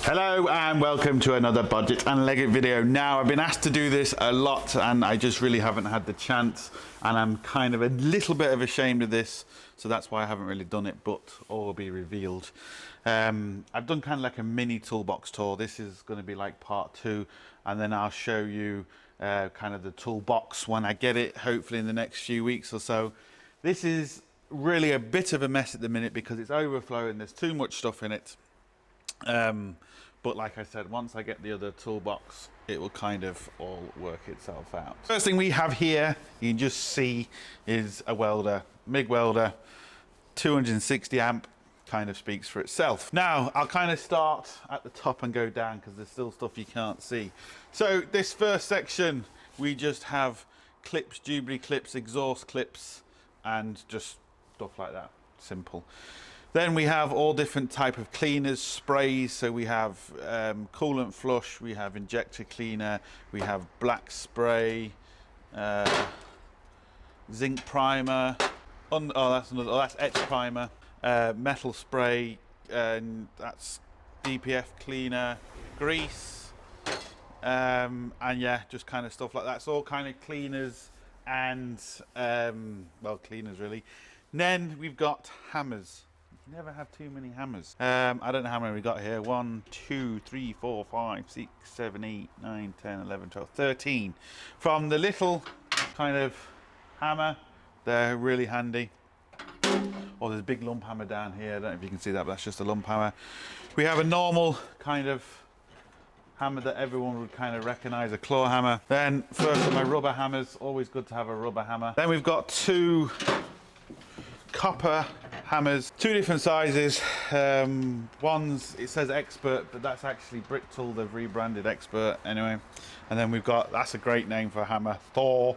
Hello and welcome to another Bodgit and Leggit video. Now, I've been asked to do this a lot and I just really haven't had the chance, and I'm kind of a little bit ashamed of this, so that's why I haven't really done it, but all will be revealed. I've done kind of like a mini toolbox tour. This is going to be like part 2, and then I'll show you kind of the toolbox when I get it, hopefully in the next few weeks or so. This is really a bit of a mess at the minute because it's overflowing, there's too much stuff in it. But like I said, once I get the other toolbox, it will kind of all work itself out. First thing we have here, you can just see, is a welder, MIG welder, 260 amp, kind of speaks for itself. Now, I'll kind of start at the top and go down because there's still stuff you can't see. So this first section, we just have clips, Jubilee clips, exhaust clips, and just stuff like that, simple. Then we have all different type of cleaners, sprays. So we have coolant flush, we have injector cleaner, we have black spray, zinc primer, that's etch primer, metal spray, and that's DPF cleaner, grease, and yeah, just kind of stuff like that. So all kind of cleaners and, well, cleaners really. And then we've got hammers. Never have too many hammers. I don't know how many we got here. 1, 2, 3, 4, 5, 6, 7, 8, 9, 10, 11, 12, 13. From the little kind of hammer, they're really handy. Oh, there's a big lump hammer down here. I don't know if you can see that, but that's just a lump hammer. We have a normal kind of hammer that everyone would kind of recognize, a claw hammer. Then first, my rubber hammers, always good to have a rubber hammer. Then we've got 2 copper hammers, 2 different sizes. One's, it says Expert, but that's actually Brick Tool. They've rebranded Expert anyway. And then we've got, that's a great name for a hammer, Thor.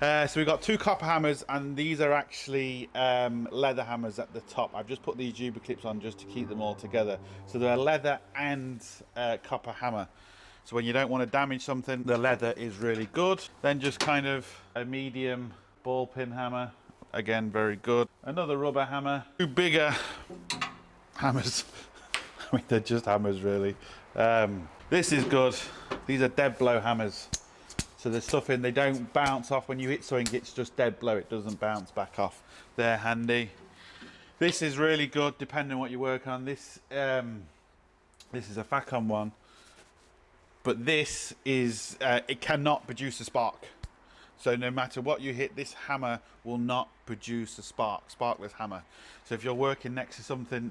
So we've got 2 copper hammers, and these are actually leather hammers at the top. I've just put these Jubilee clips on just to keep them all together. So they're leather and copper hammer. So when you don't want to damage something, the leather is really good. Then just kind of a medium ball pin hammer. Again, very good. Another rubber hammer. 2 bigger hammers. I mean, they're just hammers, really. This is good. These are dead blow hammers. So there's stuff in, they don't bounce off. When you hit something, it's just dead blow. It doesn't bounce back off. They're handy. This is really good, depending on what you work on. This is a Facom one. But this is, it cannot produce a spark. So no matter what you hit, this hammer will not produce a sparkless hammer. So if you're working next to something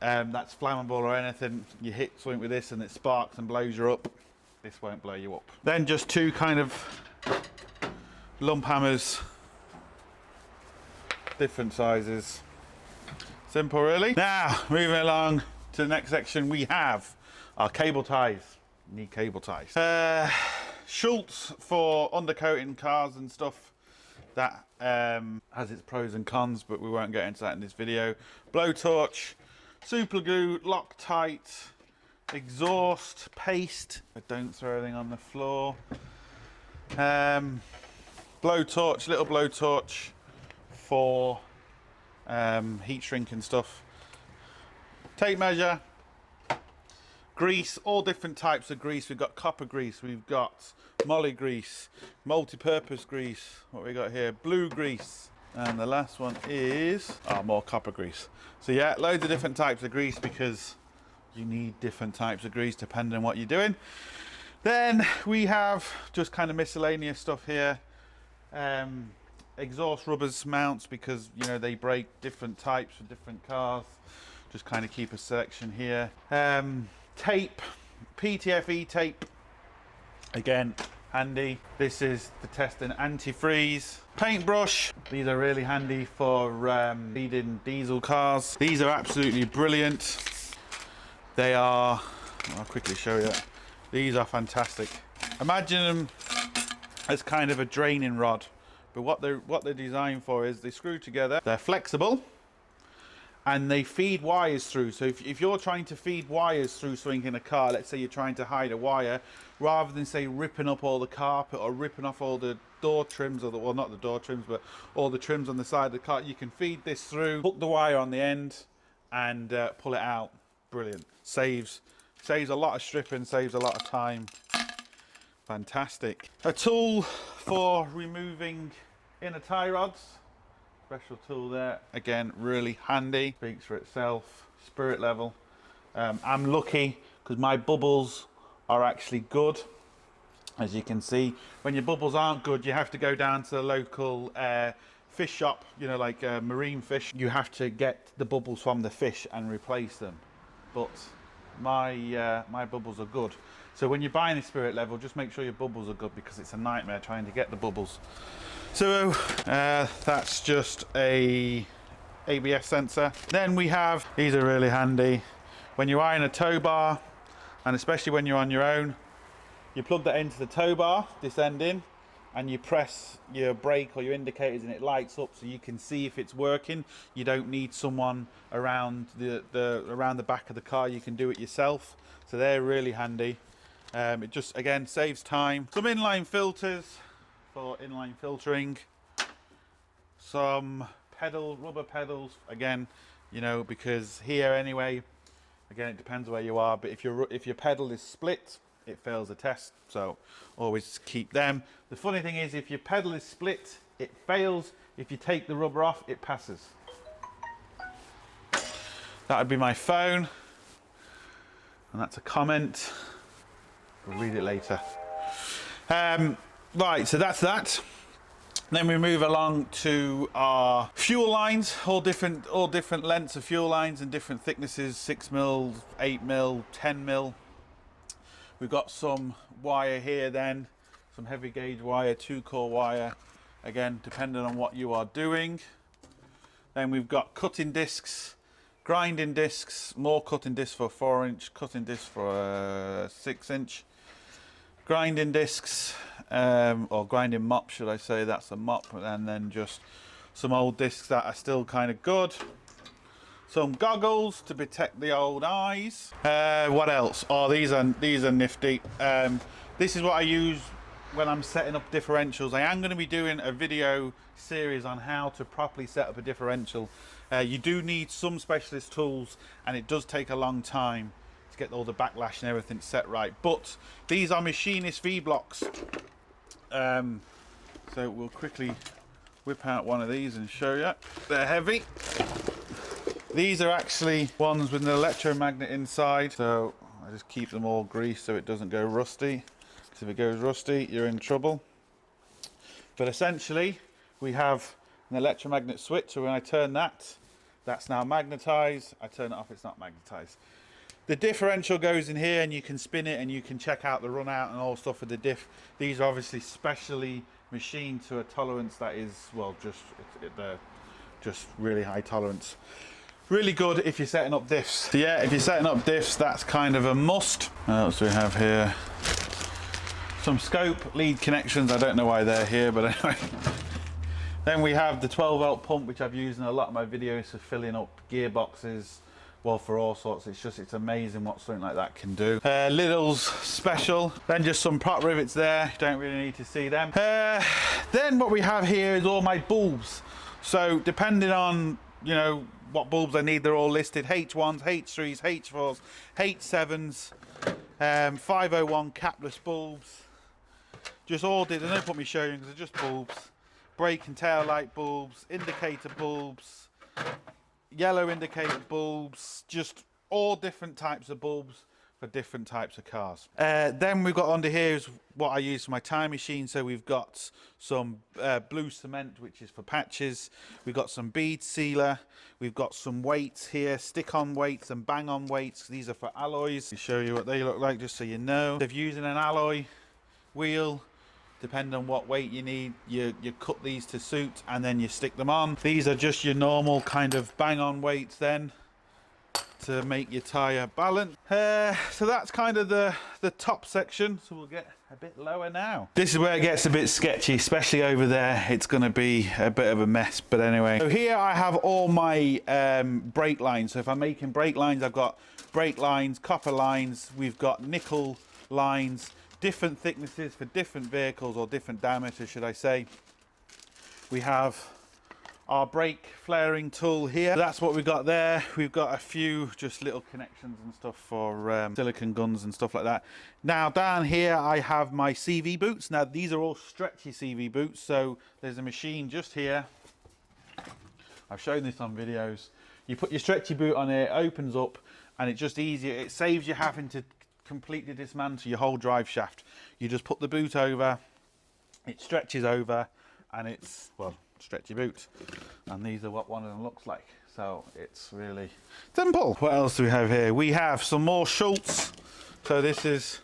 that's flammable or anything, you hit something with this and it sparks and blows you up, this won't blow you up. Then just 2 kind of lump hammers, different sizes. Simple, really. Now, moving along to the next section, we have our cable ties. You need cable ties. Schultz for undercoating cars and stuff. That has its pros and cons, but we won't get into that in this video. Blowtorch, super glue, Loctite, exhaust, paste. But don't throw everything on the floor. Blowtorch, little blowtorch for heat shrink and stuff. Tape measure. Grease, all different types of grease. We've got copper grease, we've got moly grease, multi-purpose grease. What we got here? Blue grease. And the last one is more copper grease. So yeah, loads of different types of grease because you need different types of grease depending on what you're doing. Then we have just kind of miscellaneous stuff here. Exhaust rubbers mounts, because you know they break, different types for different cars. Just kind of keep a selection here. Tape, PTFE tape, again handy. This is the testing antifreeze. Paintbrush, these are really handy for feeding diesel cars. These are absolutely brilliant. They are, I'll quickly show you. These are fantastic. Imagine them as kind of a draining rod, but what they're designed for is they screw together, they're flexible, and they feed wires through. So if you're trying to feed wires through something in a car, let's say you're trying to hide a wire, rather than say ripping up all the carpet or ripping off all the door trims, or well, not the door trims, but all the trims on the side of the car, you can feed this through, hook the wire on the end and pull it out. Brilliant. Saves Saves a lot of stripping, saves a lot of time. Fantastic. A tool for removing inner tie rods. Special tool there. Again, really handy. Speaks for itself. Spirit level. I'm lucky because my bubbles are actually good. As you can see, when your bubbles aren't good, you have to go down to the local fish shop, you know, like marine fish. You have to get the bubbles from the fish and replace them. But my bubbles are good. So when you're buying a spirit level, just make sure your bubbles are good, because it's a nightmare trying to get the bubbles. So that's just a ABS sensor. Then we have, these are really handy. When you're eyeing a tow bar, and especially when you're on your own, you plug that into the tow bar, this end in, and you press your brake or your indicators and it lights up so you can see if it's working. You don't need someone around around the back of the car, you can do it yourself. So they're really handy. It just, again, saves time. Some inline filters for inline filtering. Some rubber pedals, again, you know, because here anyway, again, it depends where you are, but if your pedal is split, it fails the test, so always keep them. The funny thing is, if your pedal is split, it fails. If you take the rubber off, it passes. That would be my phone, and that's a comment. We'll read it later. Right, so that's that. Then we move along to our fuel lines, all different lengths of fuel lines and different thicknesses, 6mm, 8mm, 10mm. We've got some wire here then, some heavy gauge wire, 2-core wire, again, depending on what you are doing. Then we've got cutting discs, grinding discs, more cutting discs for 4-inch, cutting discs for 6-inch. Grinding discs, or grinding mop, should I say, that's a mop, and then just some old discs that are still kind of good. Some goggles to protect the old eyes. What else? Oh, these are nifty. This is what I use when I'm setting up differentials. I am going to be doing a video series on how to properly set up a differential. You do need some specialist tools, and it does take a long time to get all the backlash and everything set right. But these are machinist V-blocks. So we'll quickly whip out one of these and show you. They're heavy. These are actually ones with an electromagnet inside, so I just keep them all greased so it doesn't go rusty, because if it goes rusty, you're in trouble. But essentially, we have an electromagnet switch, so when I turn that, that's now magnetized. I turn it off, it's not magnetized. The differential goes in here, and you can spin it, and you can check out the run out and all stuff with the diff. These are obviously specially machined to a tolerance that is, well, just really high tolerance. Really good if you're setting up diffs. So yeah, if you're setting up diffs, that's kind of a must. What else do we have here? Some scope lead connections. I don't know why they're here, but anyway. Then we have the 12-volt pump, which I've used in a lot of my videos for filling up gearboxes. Well, for all sorts. It's amazing what something like that can do. Lidl's special. Then just some prop rivets there. You don't really need to see them. Then what we have here is all my bulbs. So depending on, you know, what bulbs I need, they're all listed. H1s, H3s, H4s, H7s, 501 capless bulbs. Just all did, there's no point me showing because they're just bulbs. Brake and tail light bulbs, indicator bulbs, yellow indicator bulbs, just all different types of bulbs for different types of cars. Then we've got under here is what I use for my time machine. So we've got some blue cement, which is for patches. We've got some bead sealer. We've got some weights here, stick-on weights and bang-on weights. These are for alloys. I'll show you what they look like just so you know. If you're using an alloy wheel, depending on what weight you need, you cut these to suit and then you stick them on. These are just your normal kind of bang-on weights then, to make your tyre balance. So that's kind of the top section. So we'll get a bit lower now. This is where it gets a bit sketchy, especially over there. It's going to be a bit of a mess, but anyway. So here I have all my brake lines. So if I'm making brake lines, I've got brake lines, copper lines, we've got nickel lines, different thicknesses for different vehicles, or different diameters, should I say. We have our brake flaring tool here. So that's what we've got there. We've got a few just little connections and stuff for silicone guns and stuff like that. Now down here I have my CV boots. Now these are all stretchy CV boots, so there's a machine just here. I've shown this on videos. You put your stretchy boot on it, it opens up, and it's just easier. It saves you having to completely dismantle your whole drive shaft. You just put the boot over, it stretches over, and it's, well, stretchy boot. And these are what one of them looks like. So it's really simple. What else do we have here? We have some more Schultz. So this is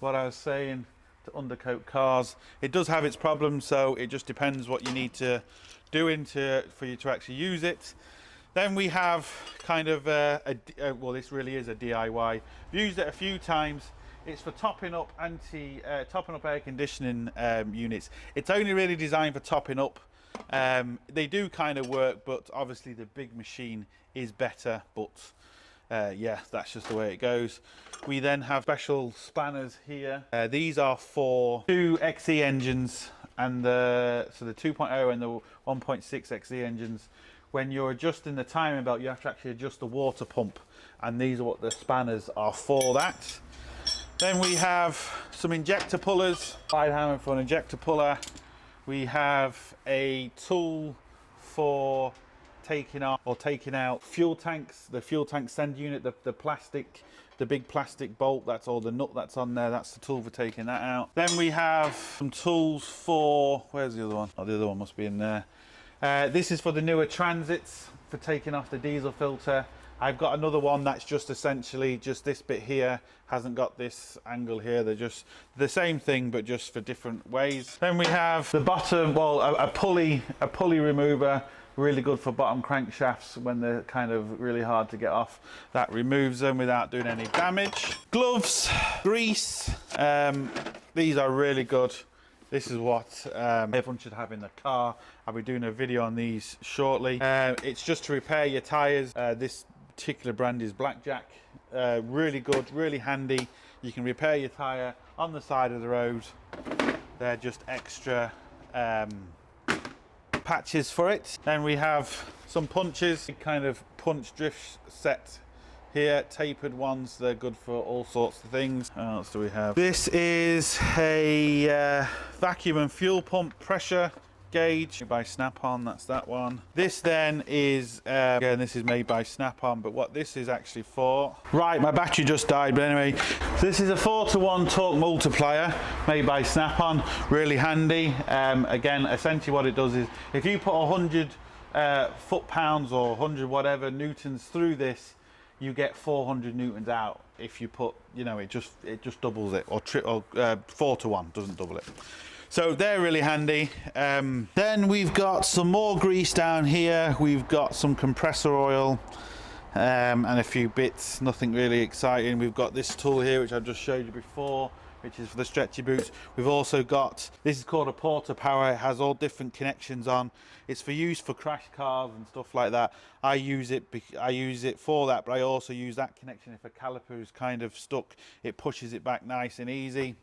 what I was saying, to undercoat cars. It does have its problems, so it just depends what you need to do for you to actually use it. Then we have kind of well, this really is a DIY. I've used it a few times. It's for topping up air conditioning units. It's only really designed for topping up. They do kind of work, but obviously the big machine is better. But yeah, that's just the way it goes. We then have special spanners here. These are for 2 XE engines, and so the 2.0 and the 1.6 XE engines. When you're adjusting the timing belt, you have to actually adjust the water pump, and these are what the spanners are for that. Then we have some injector pullers, slide hammer for an injector puller. We have a tool for taking off or taking out fuel tanks, the fuel tank send unit, the plastic, the big plastic bolt, that's all the nut that's on there, that's the tool for taking that out. Then we have some tools for, where's the other one? Oh, the other one must be in there. This is for the newer transits, for taking off the diesel filter. I've got another one that's just essentially just this bit here, hasn't got this angle here. They're just the same thing, but just for different ways. Then we have the bottom, well, a pulley remover, really good for bottom crankshafts when they're kind of really hard to get off. That removes them without doing any damage. Gloves, grease, these are really good. This is what everyone should have in the car. I'll be doing a video on these shortly. It's just to repair your tires. This particular brand is Blackjack. Really good, really handy. You can repair your tire on the side of the road. They're just extra patches for it. Then we have some punches, kind of punch drift set here, tapered ones. They're good for all sorts of things. What else do we have? This is a vacuum and fuel pump pressure gauge by Snap-on. That's that one. This then is again, this is made by Snap-on, but what this is actually for, right, my battery just died, but anyway, this is a 4-to-1 torque multiplier made by Snap-on. Really handy. Again, essentially what it does is if you put 100 foot-pounds or 100 whatever newtons through this, you get 400 newtons out. If you put, you know, it just doubles it, or 4-to-1, doesn't double it. So they're really handy. Then we've got some more grease down here. We've got some compressor oil and a few bits, nothing really exciting. We've got this tool here, which I've just showed you before, which is for the stretchy boots. We've also got, this is called a porter power. It has all different connections on. It's for use for crash cars and stuff like that. I use it for that, but I also use that connection if a caliper is kind of stuck. It pushes it back nice and easy.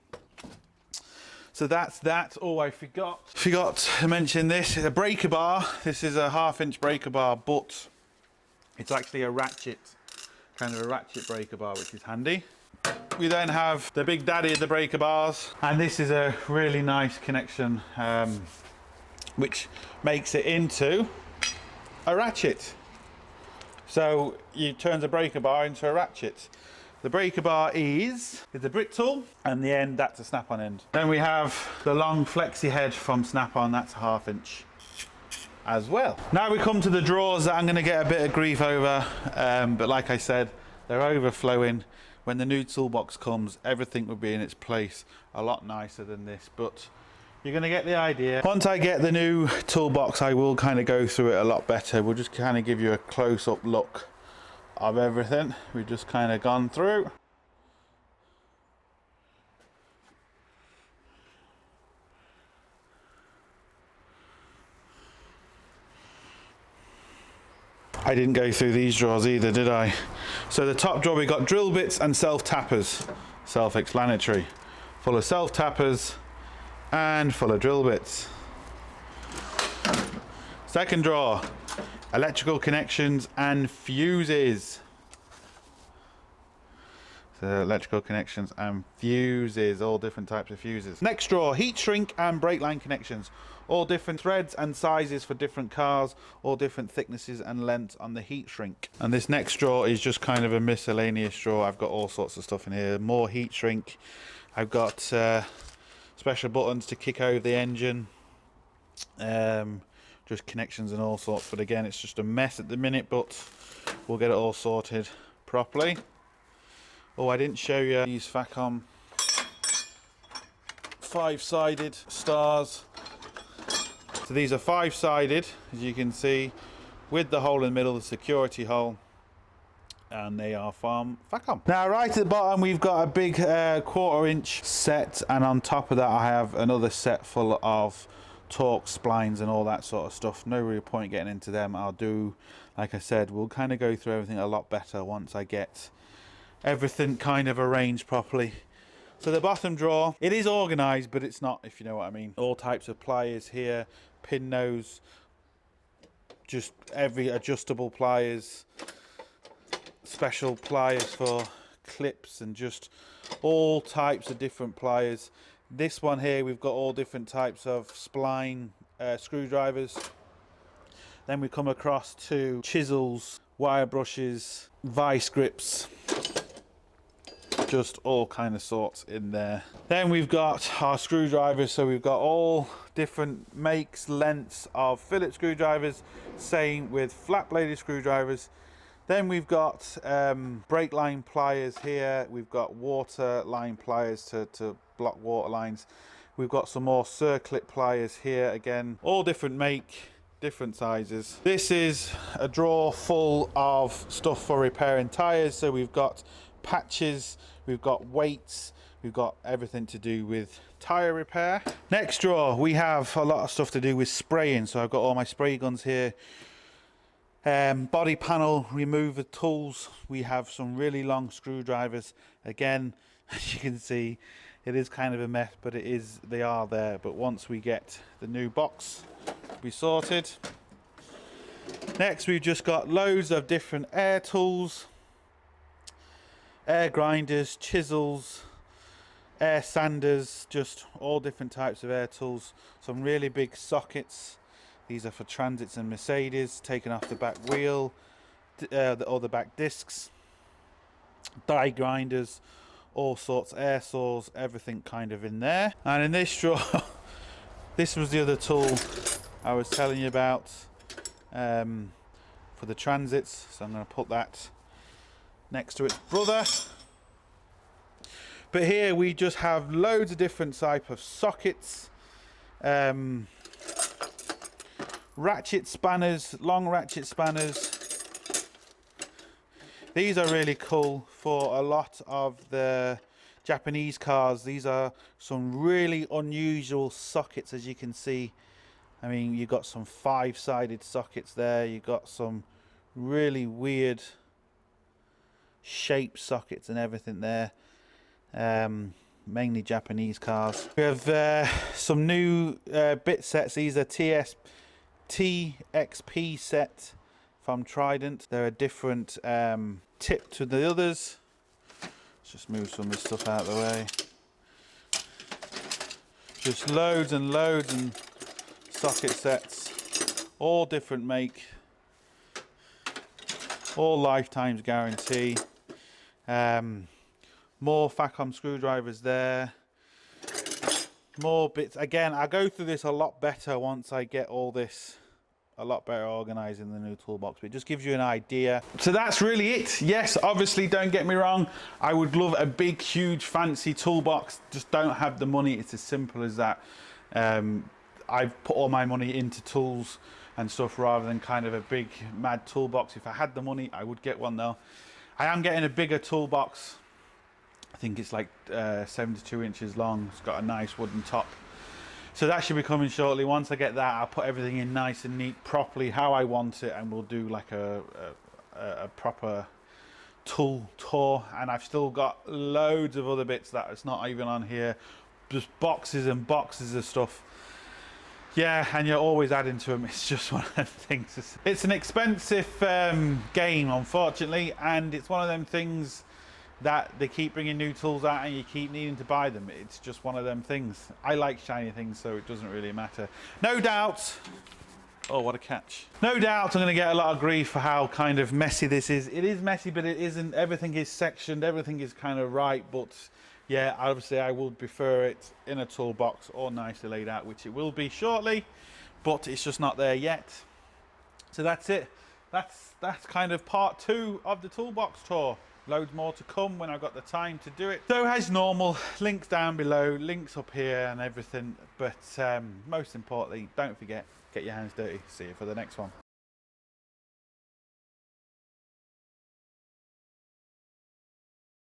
So that's that. Oh, I forgot to mention this. A breaker bar. This is a 1/2-inch breaker bar, but it's actually a ratchet, kind of a ratchet breaker bar, which is handy. We then have the big daddy of the breaker bars, and this is a really nice connection, which makes it into a ratchet. So you turn the breaker bar into a ratchet. The breaker bar is the Brit tool, and the end, that's a Snap-on end. Then we have the long flexi head from Snap-on, that's a 1/2-inch as well. Now we come to the drawers that I'm going to get a bit of grief over, but like I said, they're overflowing. When the new toolbox comes, everything will be in its place a lot nicer than this, but you're going to get the idea. Once I get the new toolbox, I will kind of go through it a lot better. We'll just kind of give you a close-up look of everything we've just kind of gone through. I didn't go through these drawers either, did I? So the top drawer, we got drill bits and self-tappers. Self-explanatory. Full of self-tappers and full of drill bits. Second drawer, electrical connections and fuses. So electrical connections and fuses, all different types of fuses. Next drawer, heat shrink and brake line connections. All different threads and sizes for different cars, all different thicknesses and lengths on the heat shrink. And this next drawer is just kind of a miscellaneous drawer. I've got all sorts of stuff in here. More heat shrink. I've got special buttons to kick over the engine. Just connections and all sorts, but again it's just a mess at the minute, but we'll get it all sorted properly. Oh, I didn't show you these Facom 5-sided stars. So these are 5-sided, as you can see, with the hole in the middle, the security hole, and they are from Facom. Now right at the bottom we've got a big 1/4 inch set, and on top of that I have another set full of torque splines and all that sort of stuff. No real point getting into them. I'll do, like I said, we'll kind of go through everything a lot better once I get everything kind of arranged properly. So the bottom drawer, it is organized, but it's not, if you know what I mean. All types of pliers here, pin nose, just every adjustable pliers, special pliers for clips, and just all types of different pliers. This one here, we've got all different types of spline screwdrivers. Then we come across to chisels, wire brushes, vice grips, just all kind of sorts in there. Then we've got our screwdrivers. So we've got all different makes, lengths of Phillips screwdrivers, same with flat bladed screwdrivers. Then we've got brake line pliers here. We've got water line pliers to block water lines. We've got some more circlip pliers here, again, all different make, different sizes. This is a drawer full of stuff for repairing tires. So we've got patches, we've got weights, we've got everything to do with tire repair. Next drawer, we have a lot of stuff to do with spraying. So I've got all my spray guns here. Body panel remover tools. We have some really long screwdrivers. Again, as you can see, it is kind of a mess, but they are there. But once we get the new box we sorted. Next, we've just got loads of different air tools, air grinders, chisels, air sanders, just all different types of air tools. Some really big sockets. These are for Transits and Mercedes, taken off the back wheel, the back discs, die grinders, all sorts, air saws, everything kind of in there. And in this drawer, this was the other tool I was telling you about for the Transits. So I'm going to put that next to its brother. But here we just have loads of different type of sockets. Ratchet spanners, long ratchet spanners. These are really cool for a lot of the Japanese cars. These are some really unusual sockets, as you can see. I mean, you've got some 5-sided sockets there. You've got some really weird shaped sockets and everything there. Mainly Japanese cars. We have some new bit sets. These are TXP set from Trident. They're a different tip to the others. Let's just move some of this stuff out of the way. Just loads and loads and socket sets, all different make, all lifetimes guarantee. More Facom screwdrivers there. More bits. Again, I'll go through this a lot better once I get all this a lot better organized in the new toolbox, but it just gives you an idea. So that's really it. Yes, obviously, don't get me wrong, I would love a big, huge, fancy toolbox. Just don't have the money. It's as simple as that. I've put all my money into tools and stuff rather than kind of a big, mad toolbox. If I had the money, I would get one though. I am getting a bigger toolbox. I think it's like 72 inches long. It's got a nice wooden top. So that should be coming shortly. Once I get that, I'll put everything in nice and neat, properly how I want it, and we'll do like a proper tool tour. And I've still got loads of other bits that it's not even on here. Just boxes and boxes of stuff. Yeah, and you're always adding to them. It's just one of them things. It's an expensive game, unfortunately, and it's one of them things that they keep bringing new tools out and you keep needing to buy them. It's just one of them things. I like shiny things, so it doesn't really matter. No doubt. Oh, what a catch. No doubt I'm going to get a lot of grief for how kind of messy this is. It is messy, but it isn't. Everything is sectioned. Everything is kind of right, but yeah, obviously I would prefer it in a toolbox or nicely laid out, which it will be shortly, but it's just not there yet. So that's it. That's kind of part 2 of the toolbox tour. Loads more to come when I've got the time to do it. So as normal, links down below, links up here and everything. But most importantly, don't forget, get your hands dirty. See you for the next one.